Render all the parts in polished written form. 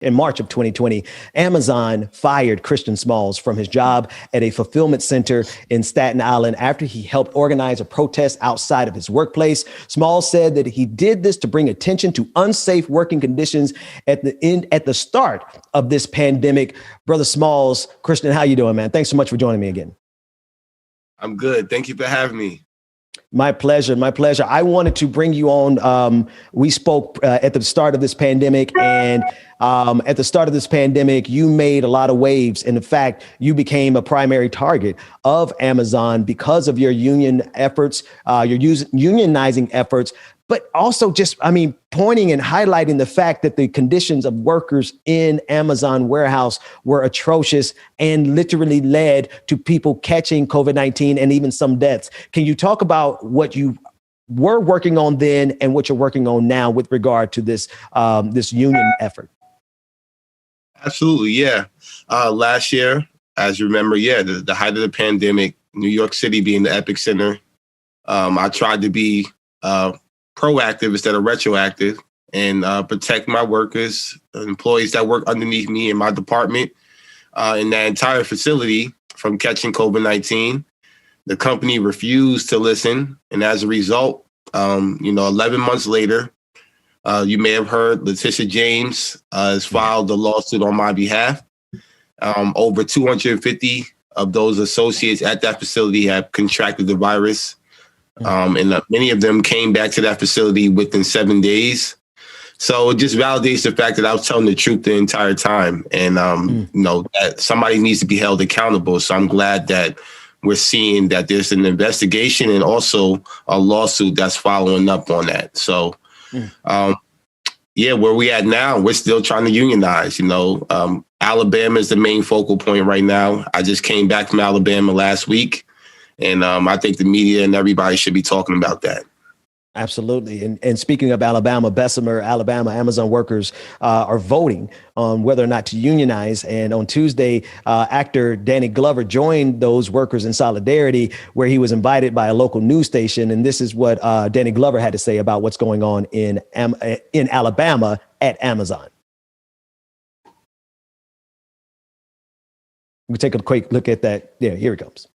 In March of 2020, Amazon fired Christian Smalls from his job at a fulfillment center in Staten Island after he helped organize a protest outside of his workplace. Smalls said that he did this to bring attention to unsafe working conditions at the start of this pandemic. Brother Smalls, Christian, how you doing, man? Thanks so much for joining me again. I'm good. Thank you for having me. My pleasure. My pleasure. I wanted to bring you on. We spoke at the start of this pandemic, and at the start of this pandemic, you made a lot of waves. And in fact, you became a primary target of Amazon because of your union efforts, your unionizing efforts, but also just, pointing and highlighting the fact that the conditions of workers in Amazon warehouse were atrocious and literally led to people catching COVID-19 and even some deaths. Can you talk about what you were working on then and what you're working on now with regard to this union effort? Absolutely, yeah. Last year, as you remember, the height of the pandemic, New York City being the epicenter, I tried to be proactive instead of retroactive and protect my workers, employees that work underneath me in my department, in that entire facility from catching COVID-19. The company refused to listen. And as a result, 11 months later, you may have heard Letitia James has filed a lawsuit on my behalf. Over 250 of those associates at that facility have contracted the virus. And many of them came back to that facility within 7 days. So it just validates the fact that I was telling the truth the entire time. And, that somebody needs to be held accountable. So I'm glad that we're seeing that there's an investigation and also a lawsuit that's following up on that. So, where we at now, we're still trying to unionize. Alabama is the main focal point right now. I just came back from Alabama last week. And I think the media and everybody should be talking about that. Absolutely. And speaking of Alabama, Bessemer, Alabama, Amazon workers are voting on whether or not to unionize. And on Tuesday, actor Danny Glover joined those workers in solidarity, where he was invited by a local news station. And this is what Danny Glover had to say about what's going on in Alabama at Amazon. We take a quick look at that. Yeah, here it comes.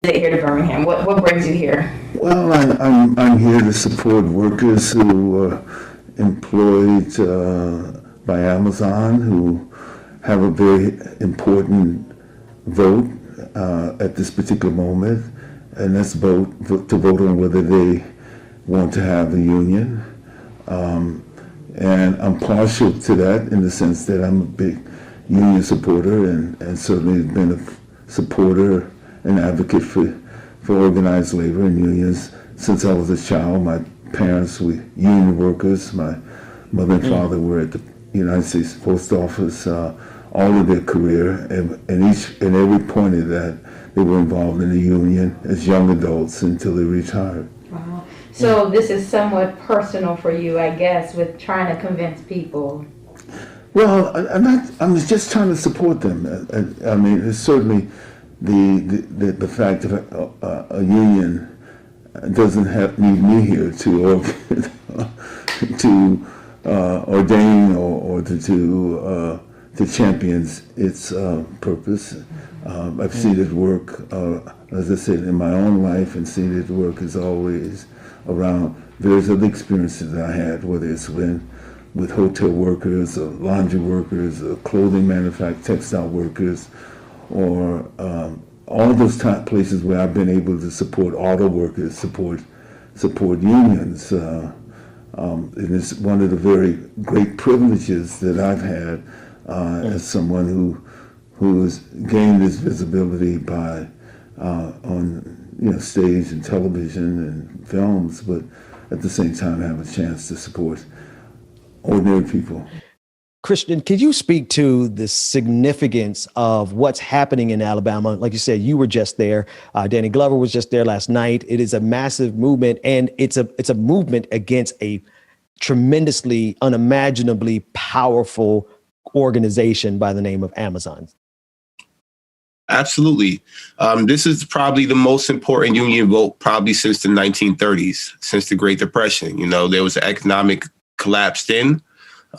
Here to Birmingham. What brings you here? Well, I'm here to support workers who are employed by Amazon, who have a very important vote at this particular moment, and that's vote on whether they want to have a union. And I'm partial to that in the sense that I'm a big union supporter and certainly been a supporter an advocate for organized labor and unions since I was a child. My parents were union workers. My mother and father were at the United States Post Office all of their career, and each and every point of that, they were involved in the union as young adults until they retired. Wow. So this is somewhat personal for you, I guess, with trying to convince people. Well, I'm just trying to support them. It's certainly the fact that a union doesn't need me here to ordain or to champion its purpose. I've seen it work, as I said, in my own life, and seen it work as always around various other experiences that I had, whether it's been with hotel workers, or laundry workers, or clothing manufacturers, textile workers, or all those places where I've been able to support auto workers, support unions. And it's one of the very great privileges that I've had as someone who has gained this visibility by on stage and television and films, but at the same time have a chance to support ordinary people. Christian, could you speak to the significance of what's happening in Alabama? Like you said, you were just there. Danny Glover was just there last night. It is a massive movement, and it's a movement against a tremendously, unimaginably powerful organization by the name of Amazon. Absolutely. This is probably the most important union vote probably since the 1930s, since the Great Depression. There was an economic collapse then.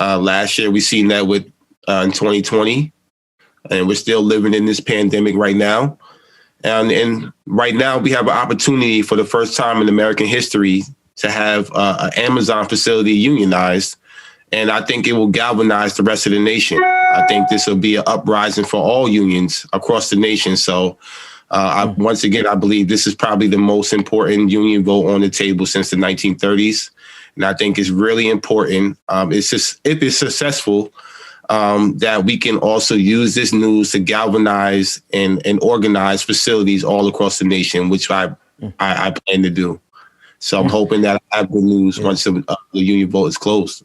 Last year, we seen that with in 2020, and we're still living in this pandemic right now. And right now, we have an opportunity for the first time in American history to have an Amazon facility unionized. And I think it will galvanize the rest of the nation. I think this will be an uprising for all unions across the nation. So once again, I believe this is probably the most important union vote on the table since the 1930s. And I think it's really important. It's just, if it's successful, that we can also use this news to galvanize and organize facilities all across the nation, which I plan to do. So I'm hoping that I have good news once the union vote is closed.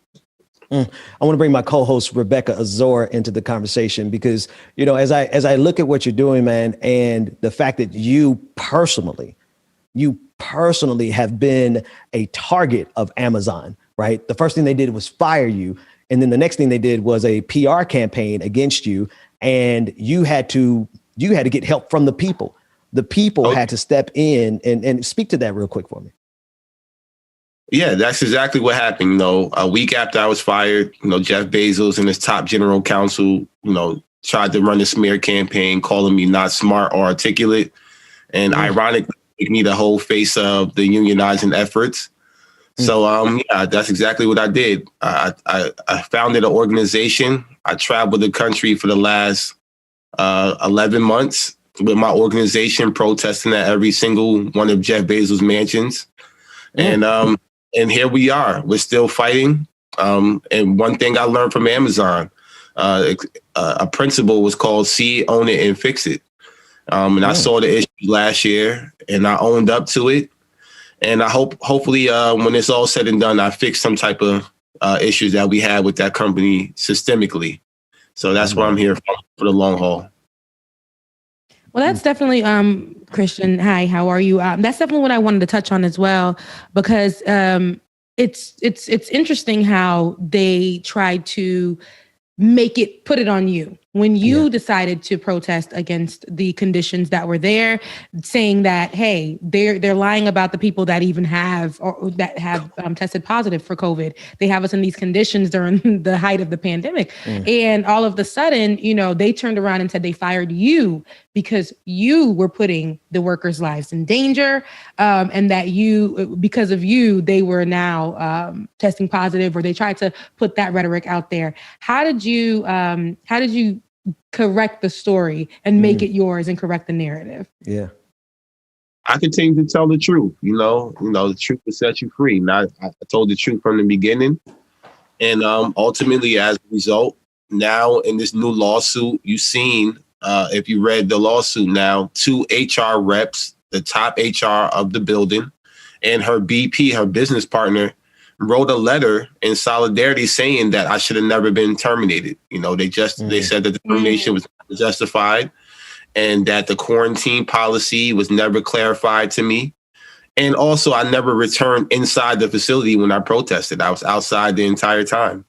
I want to bring my co-host Rebekah Azor into the conversation because, you know, as I look at what you're doing, man, and the fact that you personally have been a target of Amazon, right? The first thing they did was fire you. And then the next thing they did was a PR campaign against you. And you had to get help from the people. The people had to step in and speak to that real quick for me. Yeah, that's exactly what happened. You know, a week after I was fired, you know, Jeff Bezos and his top general counsel, you know, tried to run a smear campaign, calling me not smart or articulate. And ironically, make me the whole face of the unionizing efforts. So, yeah, that's exactly what I did. I founded an organization. I traveled the country for the last 11 months with my organization, protesting at every single one of Jeff Bezos' mansions. And here we are. We're still fighting. And one thing I learned from Amazon, a principle was called see, own it, and fix it. And I saw the issue last year, and I owned up to it. And I hopefully, when it's all said and done, I fix some type of issues that we had with that company systemically. So that's what I'm here for the long haul. Well, that's definitely, Christian. Hi, how are you? That's definitely what I wanted to touch on as well, because it's interesting how they try to put it on you. When you decided to protest against the conditions that were there, saying that, hey, they're lying about the people that even have tested positive for COVID. They have us in these conditions during the height of the pandemic. And all of the sudden, you know, they turned around and said they fired you because you were putting the workers' lives in danger, and that because of you, they were now testing positive, or they tried to put that rhetoric out there. How did you correct the story and make it yours and correct the narrative? Yeah. I continue to tell the truth. You know, the truth will set you free. And I told the truth from the beginning. And ultimately, as a result, now in this new lawsuit, you've seen, if you read the lawsuit now, 2 HR reps, the top HR of the building, and her BP, her business partner, wrote a letter in solidarity saying that I should have never been terminated. You know, they said that the termination was justified and that the quarantine policy was never clarified to me. And also, I never returned inside the facility when I protested. I was outside the entire time.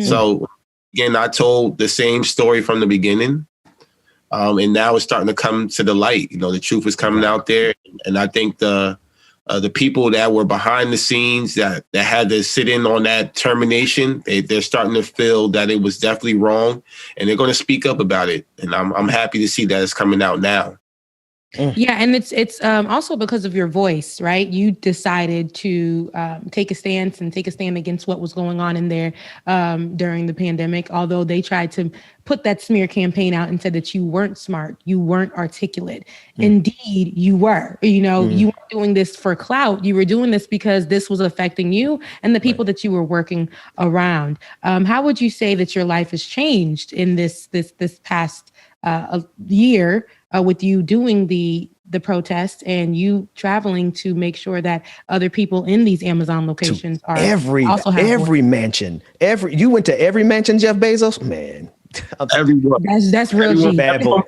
So, again, I told the same story from the beginning. And now it's starting to come to the light. You know, the truth is coming out there. And I think the people that were behind the scenes that had to sit in on that termination, they're starting to feel that it was definitely wrong, and they're going to speak up about it. And I'm happy to see that it's coming out now. Yeah, and it's also because of your voice, right? You decided to take a stance and take a stand against what was going on in there during the pandemic, although they tried to put that smear campaign out and said that you weren't smart, you weren't articulate. Indeed, you were. You know, you weren't doing this for clout. You were doing this because this was affecting you and the people that you were working around. How would you say that your life has changed in this past year with you doing the protest and you traveling to make sure that other people in these Amazon locations are every mansion, you went to every mansion, Jeff Bezos, man. Everyone. That's real G. Bad boy.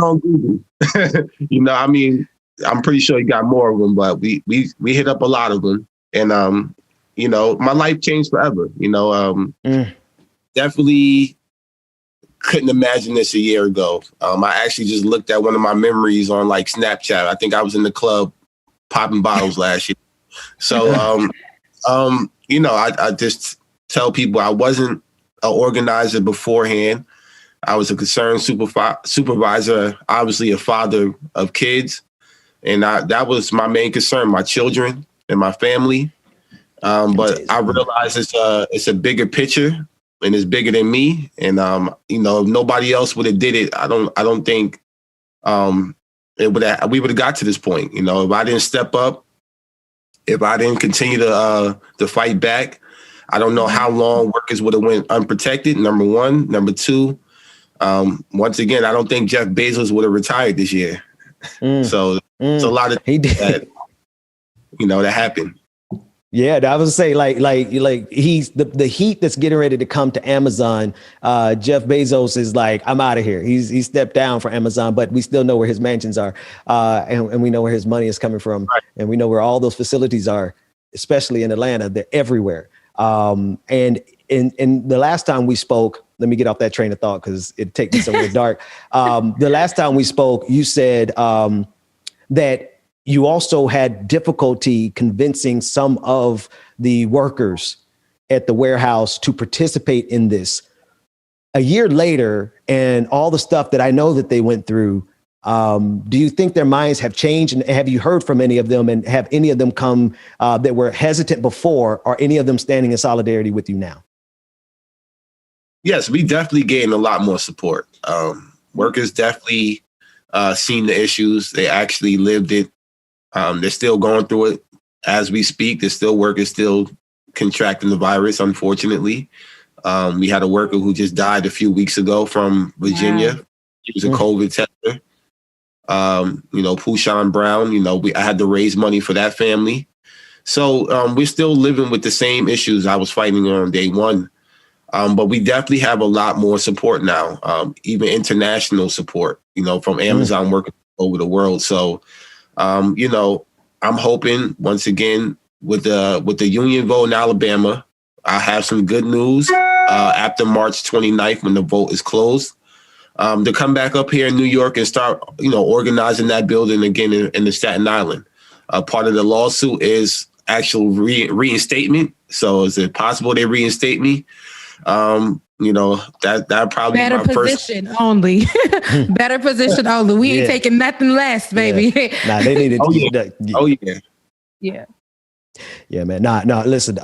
On Google. You know, I mean, I'm pretty sure you got more of them, but we hit up a lot of them, and you know, my life changed forever. You know, definitely couldn't imagine this a year ago. I actually just looked at one of my memories on like Snapchat. I think I was in the club popping bottles last year. So, you know, I just tell people I wasn't an organizer beforehand. I was a concerned supervisor, obviously a father of kids. And that was my main concern, my children and my family. But I realized it's a bigger picture and it's bigger than me. And, if nobody else would have did it, I don't think we would have got to this point. If I didn't step up, if I didn't continue to fight back, I don't know how long workers would have went unprotected, number one. Number two, once again, I don't think Jeff Bezos would have retired this year. So it's a lot of that, that happened. Yeah, I was say like he's the heat that's getting ready to come to Amazon. Jeff Bezos is like, I'm out of here. He stepped down for Amazon, but we still know where his mansions are, and we know where his money is coming from, right. And we know where all those facilities are, especially in Atlanta. They're everywhere. And in the last time we spoke, let me get off that train of thought because it'd take me somewhere dark. The last time we spoke, you said that you also had difficulty convincing some of the workers at the warehouse to participate in this. A year later, and all the stuff that I know that they went through, do you think their minds have changed? And have you heard from any of them? And have any of them come that were hesitant before? Are any of them standing in solidarity with you now? Yes, we definitely gained a lot more support. Workers definitely seen the issues. They actually lived it. They're still going through it as we speak. There's still workers still contracting the virus, unfortunately. We had a worker who just died a few weeks ago from Virginia. Wow. He was a COVID tester. Pushan Brown, I had to raise money for that family. So we're still living with the same issues I was fighting on day one. But we definitely have a lot more support now, even international support, from Amazon workers over the world. So, I'm hoping once again with the union vote in Alabama, I'll have some good news after March 29th when the vote is closed, to come back up here in New York and start, organizing that building again in the Staten Island. Part of the lawsuit is actual reinstatement. So is it possible they reinstate me? That probably better my position only. Better position only. We ain't taking nothing less, baby. Yeah. Nah, they needed. Yeah. Yeah, man. Nah. Listen.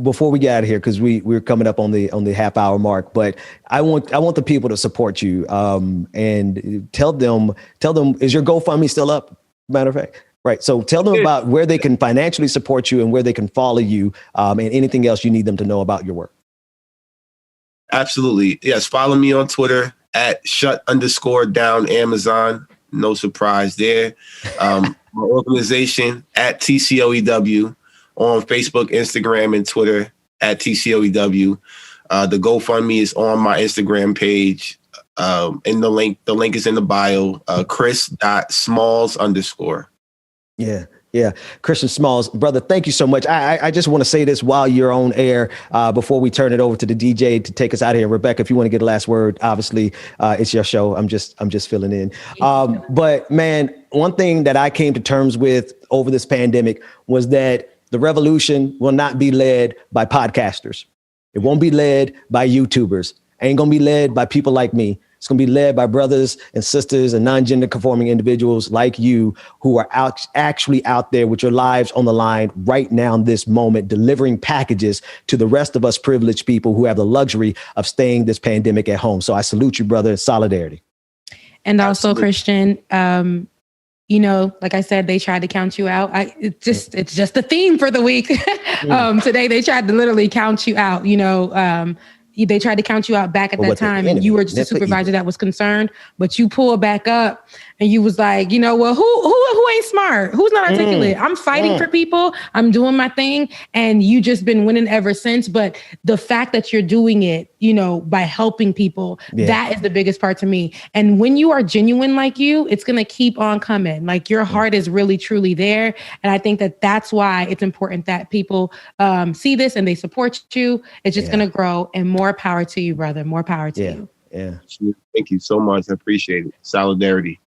Before we get out of here, because we're coming up on the half hour mark, but I want the people to support you. And tell them. Is your GoFundMe still up? Matter of fact. Right. So tell them about where they can financially support you and where they can follow you, and anything else you need them to know about your work. Absolutely. Yes. Follow me on Twitter at @shut_down Amazon. No surprise there. My organization at TCOEW on Facebook, Instagram, and Twitter at TCOEW. The GoFundMe is on my Instagram page. In the link is in the bio, Chris.Smalls_. Yeah. Christian Smalls, brother, thank you so much. I just want to say this while you're on air, before we turn it over to the DJ to take us out of here. Rebekah, if you want to get the last word, obviously it's your show. I'm just filling in. But man, one thing that I came to terms with over this pandemic was that the revolution will not be led by podcasters. It won't be led by YouTubers. Ain't going to be led by people like me. It's going to be led by brothers and sisters and non-gender conforming individuals like you who are actually out there with your lives on the line right now in this moment, delivering packages to the rest of us privileged people who have the luxury of staying this pandemic at home. So I salute you, brother, in solidarity. And also, Christian, like I said, they tried to count you out. It's just the theme for the week. Today, they tried to literally count you out, they tried to count you out back at that time, and you were just a supervisor that was concerned, but you pulled back up and you was like, well, who ain't smart? Who's not articulate? I'm fighting for people. I'm doing my thing. And you just been winning ever since. But the fact that you're doing it, by helping people, that is the biggest part to me. And when you are genuine like you, it's going to keep on coming. Like your heart is really, truly there. And I think that's why it's important that people see this and they support you. It's just going to grow, and more power to you, brother. More power to you. Yeah. Thank you so much. I appreciate it. Solidarity.